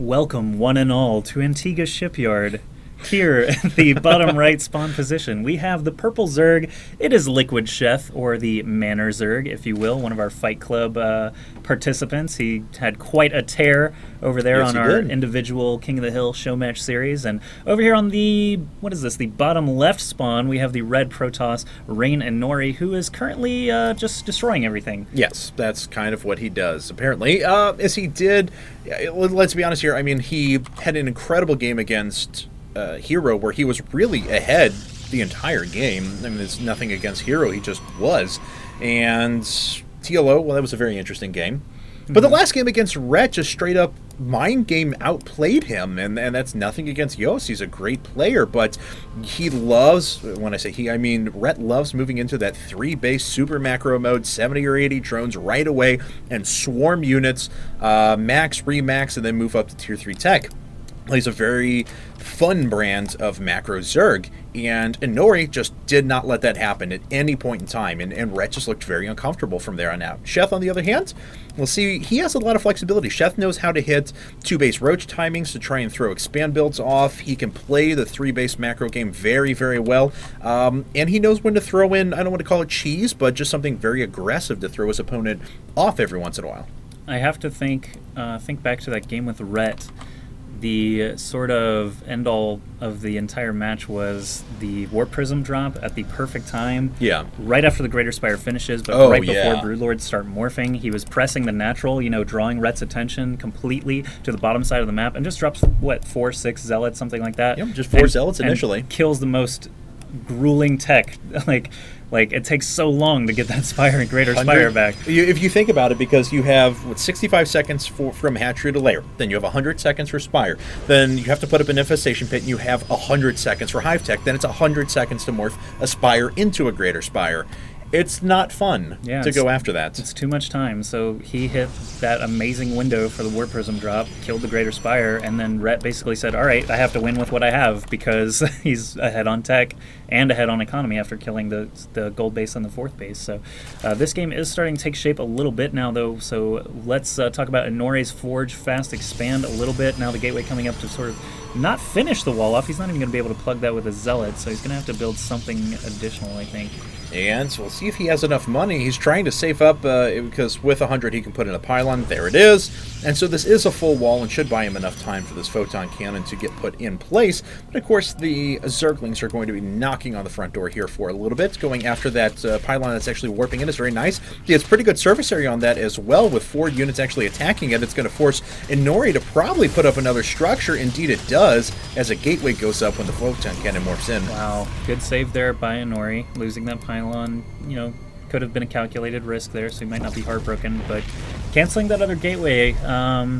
Welcome, one and all, to Antiga Shipyard. Here, in the bottom right spawn position, we have the purple Zerg. It is Liquid.Sheth, or the Manor Zerg, if you will, one of our Fight Club participants. He had quite a tear over there on our individual King of the Hill show match series. And over here on the, what is this, the bottom left spawn, we have the red Protoss, ReIGN.Inori, who is currently just destroying everything. Yes, that's kind of what he does, apparently. As he did, let's be honest here, I mean, he had an incredible game against Hero, where he was really ahead the entire game. I mean, there's nothing against Hero, he just was. And TLO, well, that was a very interesting game. But the last game against Rhett just straight up mind game outplayed him, and that's nothing against Yost. He's a great player, but he loves, when I say he, I mean Rhett loves moving into that 3-base super macro mode, 70 or 80 drones right away, and swarm units, max, remax, and then move up to tier 3 tech. He's a very fun brand of macro Zerg, and Inori just did not let that happen at any point in time, and Rhett just looked very uncomfortable from there on out. Sheth, on the other hand, we'll see, he has a lot of flexibility. Sheth knows how to hit 2-base roach timings to try and throw expand builds off. He can play the 3-base macro game very, very well, and he knows when to throw in, I don't want to call it cheese, but just something very aggressive to throw his opponent off every once in a while. I have to think back to that game with Rhett. The sort of end-all of the entire match was the Warp Prism drop at the perfect time. Yeah. Right after the Greater Spire finishes, but right before Broodlords start morphing. He was pressing the natural, you know, drawing Rhett's attention completely to the bottom side of the map, and just drops, what, 4, 6 Zealots, something like that? Yep, just 4 Zealots initially. And kills the most grueling tech. Like, it takes so long to get that Spire and Greater Spire back. If you think about it, because you have, what, 65 seconds from Hatchery to Lair, then you have 100 seconds for Spire, then you have to put up an Infestation Pit, and you have 100 seconds for Hive Tech, then it's 100 seconds to morph a Spire into a Greater Spire. It's not fun to go after that. It's too much time. So he hit that amazing window for the Warp Prism drop, killed the Greater Spire, and then Rhett basically said, all right, I have to win with what I have, because he's ahead on tech and ahead on economy after killing the gold base and the 4th base. So this game is starting to take shape a little bit now, though. So let's talk about Inori's Forge Fast Expand a little bit. Now the Gateway coming up to sort of not finish the wall off. He's not even going to be able to plug that with a Zealot, so he's going to have to build something additional, I think. And so we'll see if he has enough money. He's trying to save up because with 100 he can put in a pylon. There it is. And so this is a full wall and should buy him enough time for this photon cannon to get put in place. But of course the Zerglings are going to be knocking on the front door here for a little bit, going after that pylon that's actually warping in. It's very nice. He has pretty good surface area on that as well, with 4 units actually attacking it. It's going to force Inori to probably put up another structure. Indeed it does, as a gateway goes up when the photon cannon morphs in. Wow, good save there by Inori, losing that pylon. You know, could have been a calculated risk there, so he might not be heartbroken, but canceling that other gateway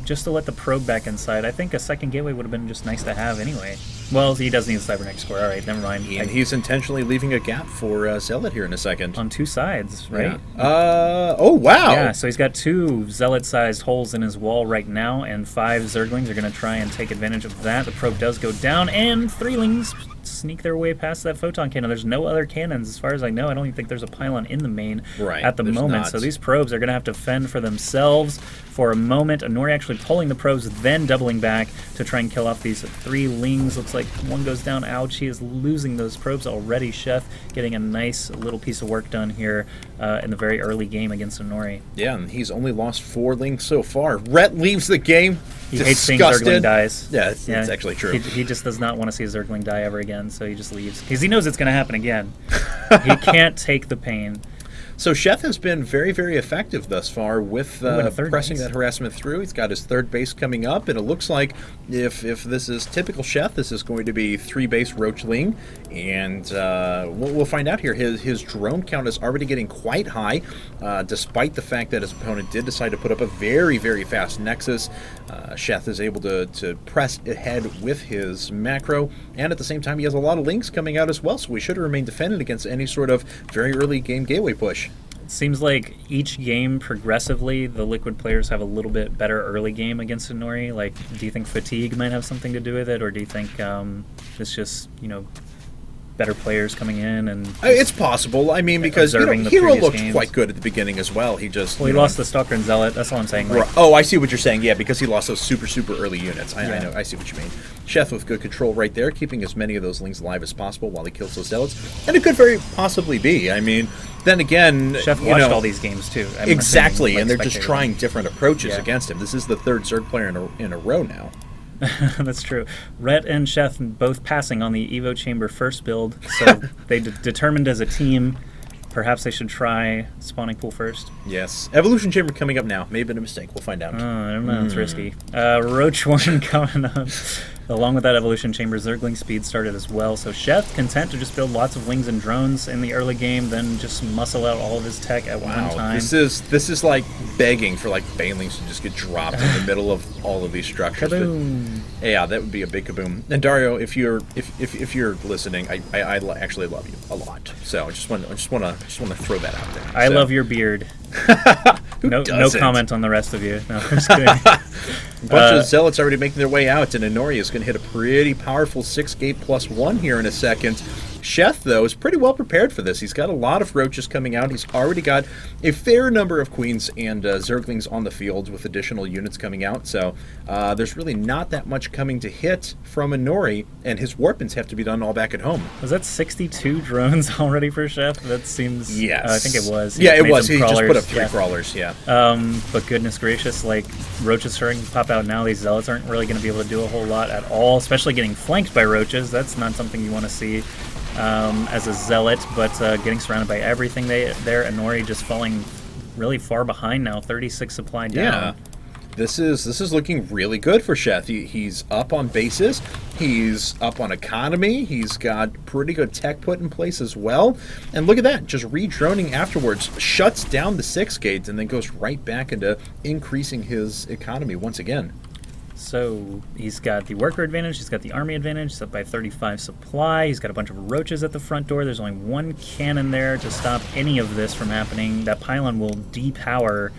just to let the probe back inside. I think a second gateway would have been just nice to have anyway. Well, he does need a Cybernetics core. All right, never mind. And he's intentionally leaving a gap for Zealot here in a second. On 2 sides, right? Yeah. Oh, wow. Yeah, so he's got 2 Zealot-sized holes in his wall right now, and 5 Zerglings are going to try and take advantage of that. The probe does go down, and 3lings sneak their way past that photon cannon. There's no other cannons, as far as I know. I don't even think there's a pylon in the main at the moment. So these probes are going to have to fend for themselves for a moment. Inori actually pulling the probes, then doubling back to try and kill off these 3lings. Looks like one goes down. Ouch, he is losing those probes already. Sheth getting a nice little piece of work done here in the very early game against Inori. Yeah, and he's only lost 4 lings so far. Rhett leaves the game. He hates seeing Zergling dies. Yeah, it's actually true. He just does not want to see a Zergling die ever again, so he just leaves. Because he knows it's going to happen again. He can't take the pain. So Sheth has been very, very effective thus far with pressing that harassment through. He's got his 3rd base coming up, and it looks like if this is typical Sheth, this is going to be 3-base Roachling, and we'll find out here. His drone count is already getting quite high, despite the fact that his opponent did decide to put up a very, very fast Nexus. Sheth is able to press ahead with his macro, and at the same time he has a lot of links coming out as well, so we should remain defended against any sort of very early game gateway push. Seems like each game progressively the Liquid players have a little bit better early game against Inori. Like, do you think fatigue might have something to do with it, or do you think it's just, you know, better players coming in and it's possible. I mean, because Hero looked quite good at the beginning as well. He just he lost the Stalker and Zealot. That's all I'm saying. Like, oh, I see what you're saying. Yeah, because he lost those super early units. I know. I see what you mean. Sheth with good control right there, keeping as many of those Lings alive as possible while he kills those Zealots. And it could very possibly be. I mean, then again, Sheth watched all these games too. Exactly, and they're just trying different approaches against him. This is the third Zerg player in a row now. That's true. Rhett and Sheth both passing on the Evo Chamber first build, so they determined as a team perhaps they should try spawning pool first. Yes. Evolution Chamber coming up now. May have been a mistake. We'll find out. I don't know. It's risky. Roach 1 coming up. Along with that Evolution Chamber, Zergling speed started as well. So Sheth content to just build lots of Lings and drones in the early game, then just muscle out all of his tech at one time. This is like begging for like Banelings to just get dropped in the middle of all of these structures. Kaboom. But, yeah, that would be a big kaboom. And Dario, if you're listening, I actually love you a lot. So I just want to throw that out there. I love your beard. No comment on the rest of you. No, I'm just kidding. A bunch of Zealots already making their way out, and Inori is going to hit a pretty powerful 6-gate +1 here in a second. Sheth, though, is pretty well prepared for this. He's got a lot of Roaches coming out. He's already got a fair number of Queens and Zerglings on the field with additional units coming out. So there's really not that much coming to hit from Inori, and his Warpins have to be done all back at home. Was that 62 drones already for Sheth? That seems... Yes. I think it was. Yeah, it was. He just put up 3 crawlers, yeah. But goodness gracious, like, Roaches starting to pop out now. These Zealots aren't really going to be able to do a whole lot at all, especially getting flanked by Roaches. That's not something you want to see as a Zealot, but getting surrounded by everything there. Inori just falling really far behind now, 36 supply down. Yeah. This is looking really good for Sheth. He's up on bases. He's up on economy. He's got pretty good tech put in place as well. And look at that, just re-droning afterwards. Shuts down the 6 gates and then goes right back into increasing his economy once again. So he's got the worker advantage, he's got the army advantage, he's up by 35 supply, he's got a bunch of Roaches at the front door, there's only 1 cannon there to stop any of this from happening. That pylon will depower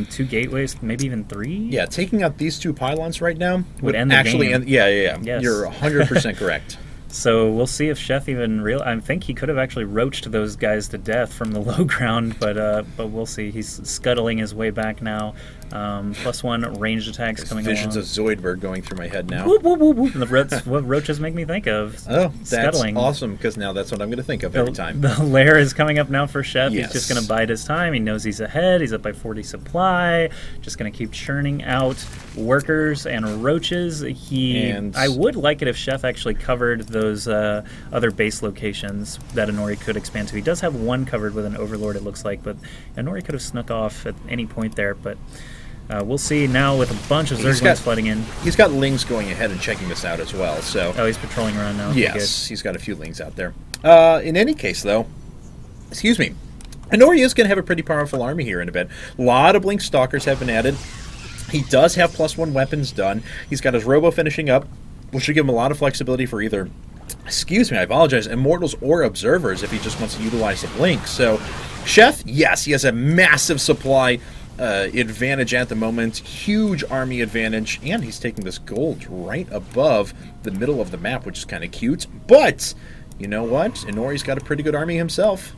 2 gateways, maybe even 3? Yeah, taking out these 2 pylons right now would end the actually game. Yeah. Yes. You're 100% correct. So we'll see if Sheth even I think he could have actually roached those guys to death from the low ground, but we'll see. He's scuttling his way back now. +1 ranged attacks coming along. Visions of Zoidberg going through my head now. Whoop, whoop, whoop, whoop. That's what roaches make me think of. Oh, that's scuttling. Awesome, because now that's what I'm going to think of every time. The lair is coming up now for Sheth. Yes. He's just going to bide his time. He knows he's ahead. He's up by 40 supply. Just going to keep churning out workers and roaches. I would like it if Sheth actually covered those other base locations that Inori could expand to. He does have 1 covered with an Overlord, it looks like, but Inori could have snuck off at any point there, but we'll see now with a bunch of Zerglings flooding in. He's got Lings going ahead and checking this out as well. So he's patrolling around now. Yes, he's got a few Lings out there. In any case, though, excuse me, Inori is going to have a pretty powerful army here in a bit. A lot of Blink Stalkers have been added. He does have +1 weapons done. He's got his Robo finishing up, which should give him a lot of flexibility for either, excuse me, I apologize, Immortals or Observers if he just wants to utilize the Blink. So Sheth, yes, he has a massive supply advantage at the moment, huge army advantage, and he's taking this gold right above the middle of the map, which is kind of cute. But you know what? Inori's got a pretty good army himself.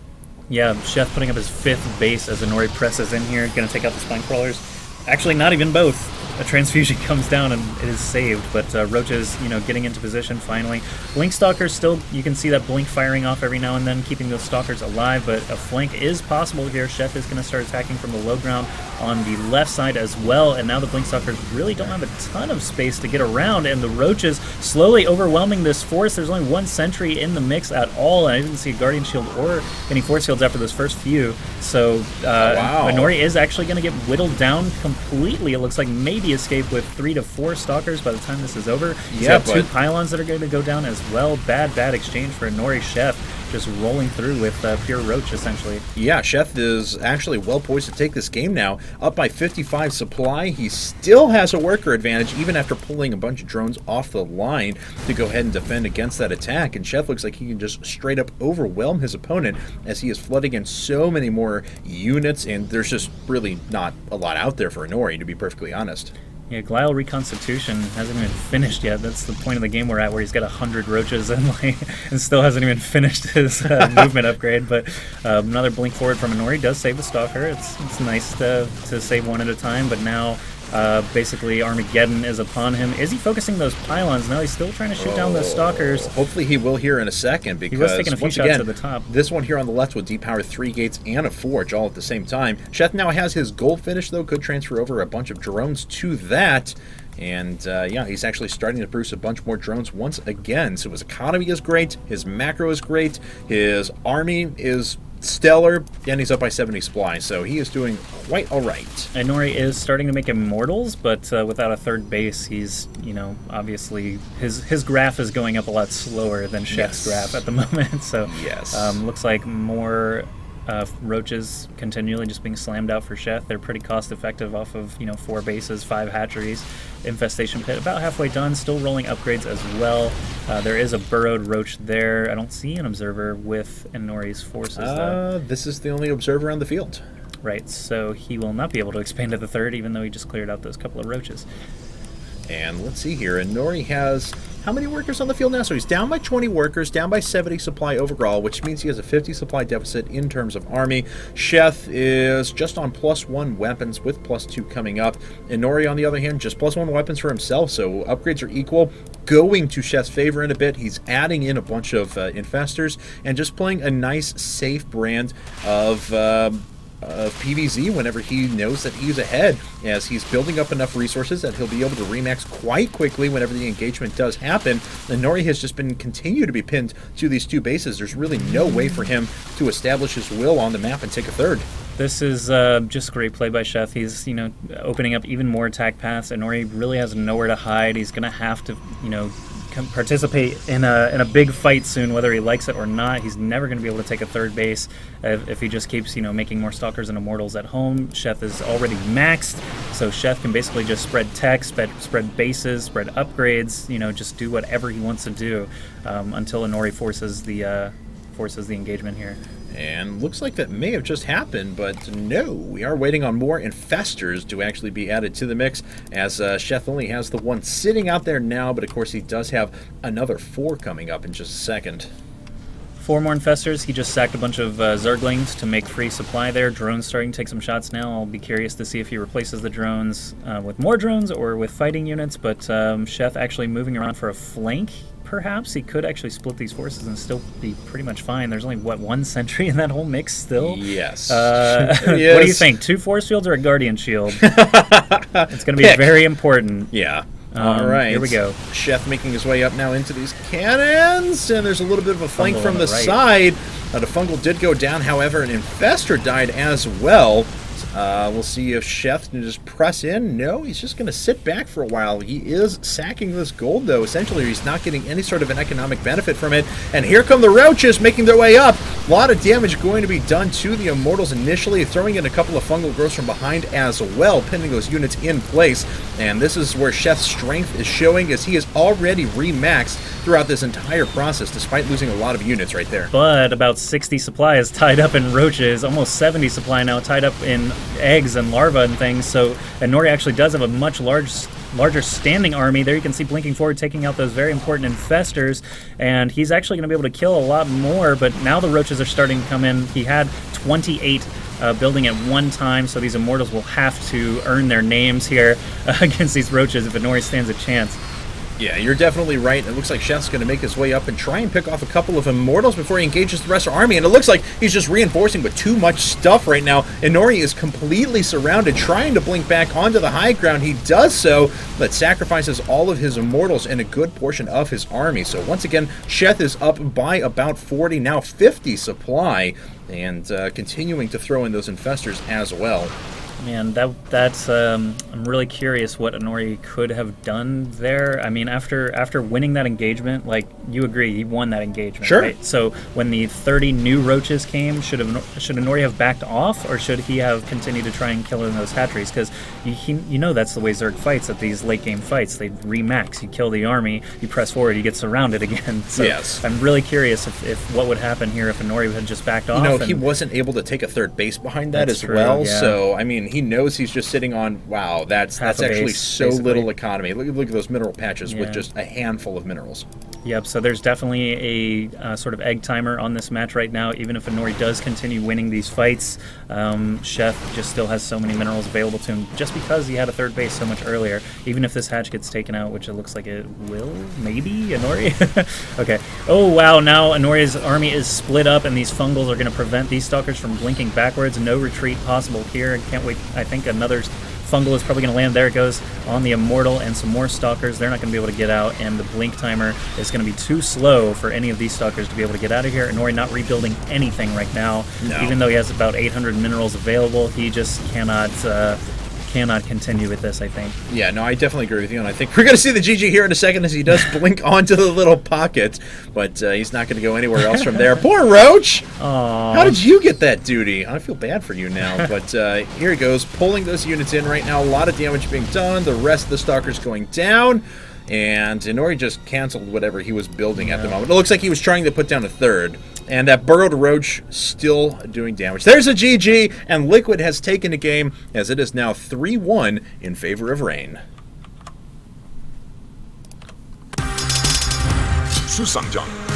Yeah, Sheth putting up his 5th base as Inori presses in here, going to take out the Spine Crawlers. Actually, not even both. A transfusion comes down and it is saved, but Roaches, getting into position finally. Blink Stalkers still, you can see that blink firing off every now and then, keeping those Stalkers alive, but a flank is possible here. Sheth is going to start attacking from the low ground on the left side as well, and now the Blink Stalkers really don't have a ton of space to get around, and the Roaches slowly overwhelming this force. There's only 1 sentry in the mix at all, and I didn't see a Guardian Shield or any Force Fields after those first few, so wow. Inori is actually going to get whittled down completely. It looks like maybe escape with 3 to 4 Stalkers by the time this is over. He's got 2 pylons that are going to go down as well. Bad exchange for Inori. Sheth just rolling through with pure Roach, essentially. Yeah, Sheth is actually well poised to take this game now. Up by 55 supply. He still has a worker advantage, even after pulling a bunch of drones off the line to go ahead and defend against that attack. And Sheth looks like he can just straight up overwhelm his opponent as he is flooding in so many more units, and there's just really not a lot out there for Inori, to be perfectly honest. Yeah, Glial Reconstitution hasn't even finished yet. That's the point of the game we're at, where he's got 100 roaches and and still hasn't even finished his movement upgrade. But another blink forward from Inori does save the Stalker. It's nice to save one at a time, but now basically Armageddon is upon him. Is he focusing those pylons? No, he's still trying to shoot down those Stalkers. Hopefully he will here in a second, because he was taking a few shots at the top. This one here on the left will depower 3 gates and a forge all at the same time. Sheth now has his gold finish, though. Could transfer over a bunch of drones to that. And yeah, he's actually starting to produce a bunch more drones once again. So his economy is great, his macro is great, his army is stellar, and he's up by 70 supply, so he is doing quite all right. Inori is starting to make immortals, but without a third base, he's, you know, obviously his graph is going up a lot slower than Sheth's graph at the moment. So looks like more roaches continually just being slammed out for Sheth. They're pretty cost effective off of, you know, 4 bases, 5 hatcheries. Infestation pit about halfway done, still rolling upgrades as well. There is a burrowed roach there. I don't see an observer with Inori's forces though. This is the only observer on the field. Right, so he will not be able to expand to the third, even though he just cleared out those couple of roaches. And let's see here. Inori has how many workers on the field now? So he's down by 20 workers, down by 70 supply overall, which means he has a 50 supply deficit in terms of army. Sheth is just on +1 weapons with +2 coming up. Inori, on the other hand, just +1 weapons for himself, so upgrades are equal. Going to Sheth's favor in a bit. He's adding in a bunch of infestors and just playing a nice, safe brand of PvZ whenever he knows that he's ahead, as he's building up enough resources that he'll be able to remax quite quickly whenever the engagement does happen. Inori has just been continued to be pinned to these 2 bases. There's really no way for him to establish his will on the map and take a third. This is just great play by Sheth. He's, you know, opening up even more attack paths. Inori really has nowhere to hide. He's going to have to, you know, participate in a big fight soon, whether he likes it or not. He's never going to be able to take a third base if he just keeps, you know, making more Stalkers and Immortals at home. Sheth is already maxed, so Sheth can basically just spread tech, spread bases, spread upgrades, you know, just do whatever he wants to do until Inori forces the engagement here. And looks like that may have just happened, but no, we are waiting on more infestors to actually be added to the mix, as Sheth only has the 1 sitting out there now, but of course he does have another 4 coming up in just a second. 4 more infestors. He just sacked a bunch of Zerglings to make free supply there. Drones starting to take some shots now. I'll be curious to see if he replaces the drones with more drones or with fighting units, but Sheth actually moving around for a flank. Perhaps he could actually split these forces and still be pretty much fine. There's only, what, 1 sentry in that whole mix still? Yes. What do you think? 2 force fields or a guardian shield? It's going to be very important. Yeah. All right. Here we go. Sheth making his way up now into these cannons, and there's a little bit of a flank from the side. The fungal did go down, however, an infestor died as well. We'll see if Sheth can just press in. No, he's just going to sit back for a while. He is sacking this gold, though. Essentially, he's not getting any sort of an economic benefit from it. And here come the roaches making their way up. A lot of damage going to be done to the Immortals initially, throwing in a couple of fungal growths from behind as well, pinning those units in place. And this is where Sheth's strength is showing, as he is already remaxed throughout this entire process, despite losing a lot of units right there. But about 60 supply is tied up in roaches, almost 70 supply now tied up in eggs and larvae and things. So Inori actually does have a much larger standing army. There you can see blinking forward, taking out those very important infestors, and he's actually going to be able to kill a lot more, but now the roaches are starting to come in. He had 28 building at one time, so these Immortals will have to earn their names here against these roaches if Inori stands a chance. Yeah, you're definitely right. It looks like Sheth's going to make his way up and try and pick off a couple of Immortals before he engages the rest of the army, and it looks like he's just reinforcing with too much stuff right now. Inori is completely surrounded, trying to blink back onto the high ground. He does so, but sacrifices all of his Immortals and a good portion of his army. So once again, Sheth is up by about 40, now 50 supply, and continuing to throw in those infestors as well. Man, that's I'm really curious what Inori could have done there. I mean, after winning that engagement, like, you agree, he won that engagement, sure, right? So when the 30 new roaches came, should Inori have backed off, or should he have continued to try and kill in those hatcheries? Because you know that's the way Zerg fights at these late game fights. They remax, you kill the army, you press forward, you get surrounded again. So yes. I'm really curious if what would happen here if Inori had just backed off. You know, he wasn't able to take a third base behind that as well. Yeah. So I mean, and he knows he's just sitting on, wow, that's actually base, so basically. little economy. Look at those mineral patches Yeah. with just a handful of minerals. Yep, so there's definitely a sort of egg timer on this match right now. Even if Inori does continue winning these fights, Sheth just still has so many minerals available to him just because he had a third base so much earlier. Even if this hatch gets taken out, which it looks like it will, maybe, Inori? Okay. Oh, wow, now Inori's army is split up, and these fungals are going to prevent these stalkers from blinking backwards. No retreat possible here. I can't wait. I think another fungal is probably going to land. There it goes on the Immortal, and some more stalkers. They're not going to be able to get out, and the blink timer is going to be too slow for any of these stalkers to be able to get out of here. Inori not rebuilding anything right now. No. Even though he has about 800 minerals available, he just cannot continue with this, I think. Yeah, no, I definitely agree with you, and I think we're going to see the GG here in a second as he does blink onto the little pocket, but he's not going to go anywhere else from there. Poor Roach! Aww. How did you get that duty? I feel bad for you now, but here he goes, pulling those units in right now. A lot of damage being done. The rest of the stalkers going down, and Inori just canceled whatever he was building at the moment. It looks like he was trying to put down a third. And that burrowed Roach still doing damage. There's a GG, and Liquid has taken the game as it is now 3-1 in favor of ReIGN. 수상전